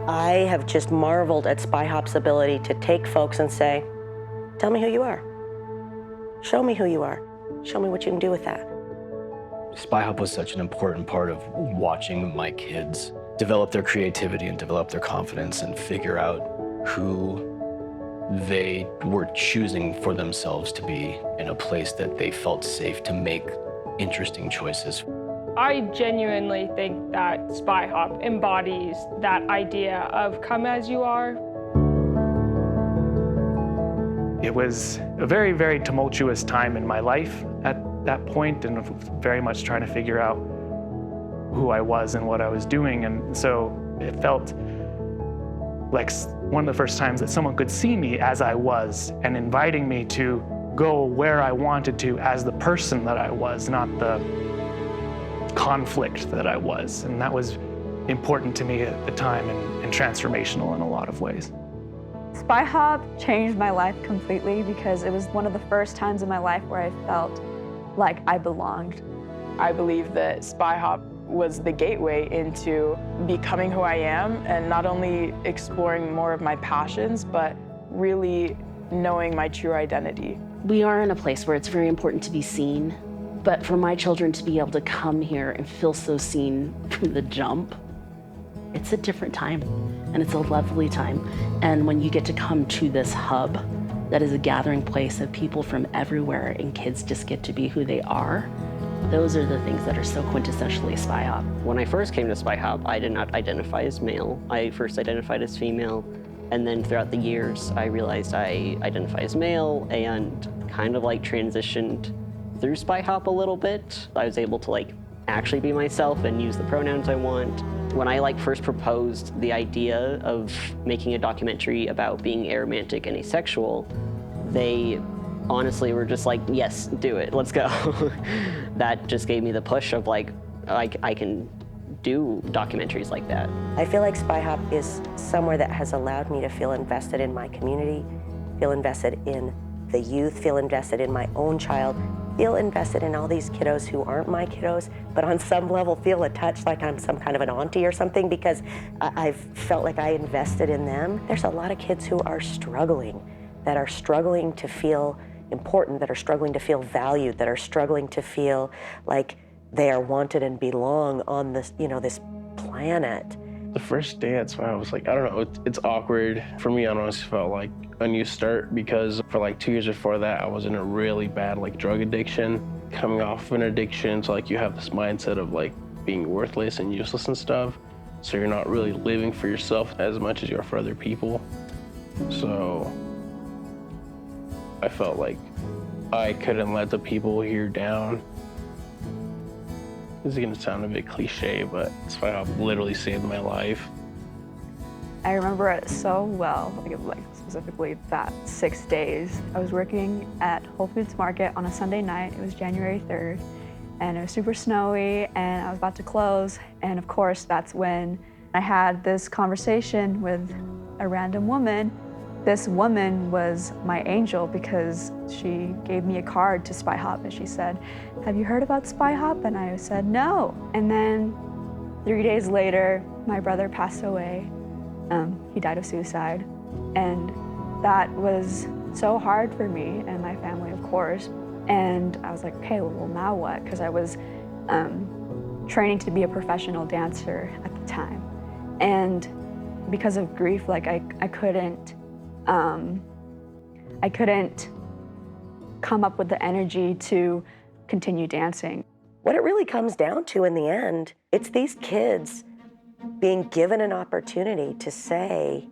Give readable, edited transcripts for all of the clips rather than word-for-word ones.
I have just marveled at Spy Hop's ability to take folks and say, tell me who you are. Show me who you are. Show me what you can do with that. Spy Hop was such an important part of watching my kids develop their creativity and develop their confidence and figure out who they were choosing for themselves to be in a place that they felt safe to make interesting choices. I genuinely think that Spy Hop embodies that idea of come as you are. It was a very, very tumultuous time in my life at that point, and very much trying to figure out who I was and what I was doing. And so it felt like one of the first times that someone could see me as I was and inviting me to go where I wanted to as the person that I was, not the conflict that I was. And that was important to me at the time and transformational in a lot of ways. Spy Hop changed my life completely because it was one of the first times in my life where I felt like I belonged. I believe that Spy Hop was the gateway into becoming who I am and not only exploring more of my passions, but really knowing my true identity. We are in a place where it's very important to be seen, but for my children to be able to come here and feel so seen from the jump, it's a different time and it's a lovely time. And when you get to come to this hub that is a gathering place of people from everywhere and kids just get to be who they are, those are the things that are so quintessentially Spy Hop. When I first came to Spy Hop, I did not identify as male. I first identified as female, and then throughout the years, I realized I identify as male and kind of like transitioned through Spy Hop a little bit. I was able to like actually be myself and use the pronouns I want. When I first proposed the idea of making a documentary about being aromantic and asexual, they honestly were just like, yes, do it, let's go. That just gave me the push of like, I can do documentaries like that. I feel like Spy Hop is somewhere that has allowed me to feel invested in my community, feel invested in the youth, feel invested in my own child, feel invested in all these kiddos who aren't my kiddos, but on some level feel a touch like I'm some kind of an auntie or something because I've felt like I invested in them. There's a lot of kids who are struggling, that are struggling to feel important, that are struggling to feel valued, that are struggling to feel like they are wanted and belong on this, this planet. The first day at Spy Hop was like, I don't know, it's awkward. For me, I honestly felt like a new start because for like 2 years before that, I was in a really bad drug addiction. Coming off an addiction, so you have this mindset of being worthless and useless and stuff. So you're not really living for yourself as much as you are for other people. So I felt like I couldn't let the people here down. This is gonna sound a bit cliche, but Spy Hop literally saved my life. I remember it so well, specifically that 6 days. I was working at Whole Foods Market on a Sunday night. It was January 3rd, and it was super snowy, and I was about to close. And of course, that's when I had this conversation with a random woman. This woman was my angel because she gave me a card to Spy Hop, and she said, "Have you heard about Spy Hop?" And I said, "No." And then 3 days later, my brother passed away. He died of suicide. And that was so hard for me and my family, of course. And I was like, okay, well, now what? Because I was training to be a professional dancer at the time. And because of grief, I couldn't come up with the energy to continue dancing. What it really comes down to in the end, it's these kids being given an opportunity to say,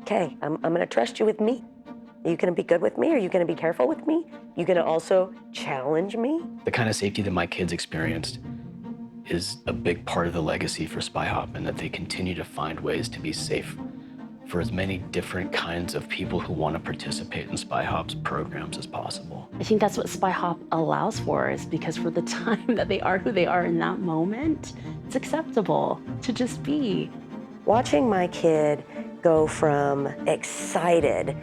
okay, I'm gonna trust you with me. Are you gonna be good with me? Are you gonna be careful with me? You gonna also challenge me? The kind of safety that my kids experienced is a big part of the legacy for Spy Hop, and that they continue to find ways to be safe for as many different kinds of people who want to participate in Spy Hop's programs as possible. I think that's what Spy Hop allows for, is because for the time that they are who they are in that moment, it's acceptable to just be. Watching my kid go from excited,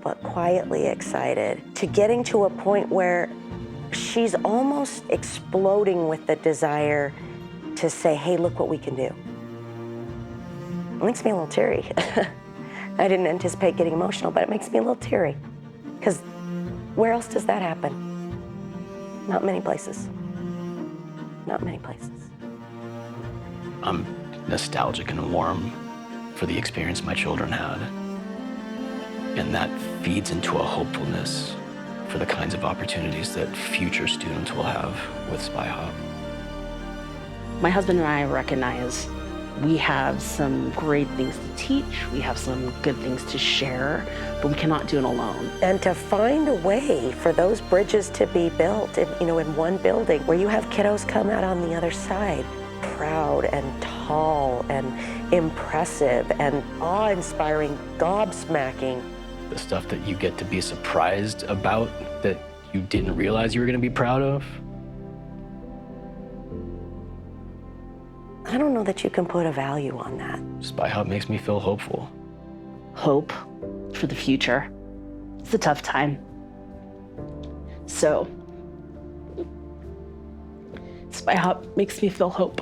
but quietly excited, to getting to a point where she's almost exploding with the desire to say, hey, look what we can do. It makes me a little teary. I didn't anticipate getting emotional, but it makes me a little teary. Because where else does that happen? Not many places. Not many places. I'm nostalgic and warm for the experience my children had. And that feeds into a hopefulness for the kinds of opportunities that future students will have with SpyHop. My husband and I recognize we have some great things to teach, we have some good things to share, but we cannot do it alone. And to find a way for those bridges to be built in one building where you have kiddos come out on the other side, proud and tall and impressive and awe-inspiring, gobsmacking. The stuff that you get to be surprised about that you didn't realize you were going to be proud of. I don't know that you can put a value on that. SpyHop makes me feel hopeful. Hope for the future. It's a tough time. So, SpyHop makes me feel hope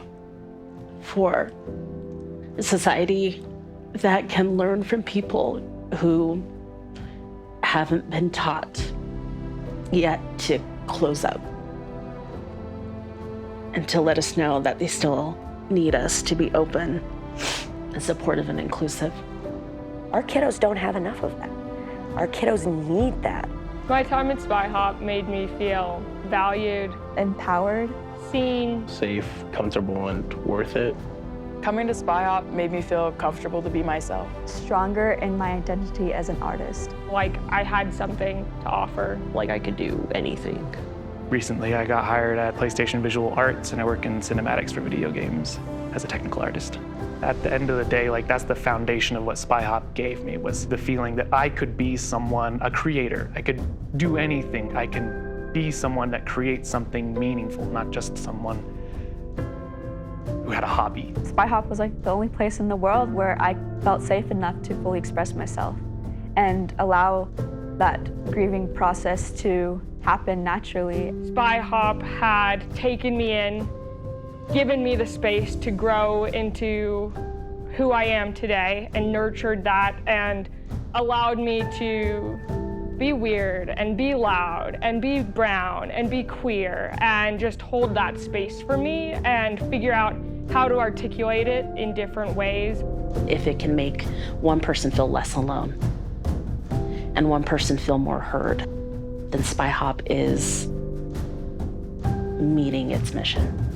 for a society that can learn from people who haven't been taught yet to close up, and to let us know that they still need us to be open and supportive and inclusive. Our kiddos don't have enough of that. Our kiddos need that. My time at SpyHop made me feel valued, Empowered. seen. Safe, comfortable, and worth it. Coming to SpyHop made me feel comfortable to be myself. Stronger in my identity as an artist. Like I had something to offer. Like I could do anything. Recently, I got hired at PlayStation Visual Arts, and I work in cinematics for video games as a technical artist. At the end of the day, that's the foundation of what SpyHop gave me, was the feeling that I could be someone, a creator. I could do anything. I can be someone that creates something meaningful, not just someone who had a hobby. SpyHop was the only place in the world where I felt safe enough to fully express myself and allow that grieving process to happen naturally. SpyHop had taken me in, given me the space to grow into who I am today, and nurtured that and allowed me to be weird and be loud and be brown and be queer and just hold that space for me and figure out how to articulate it in different ways. If it can make one person feel less alone and one person feel more heard, then SpyHop is meeting its mission.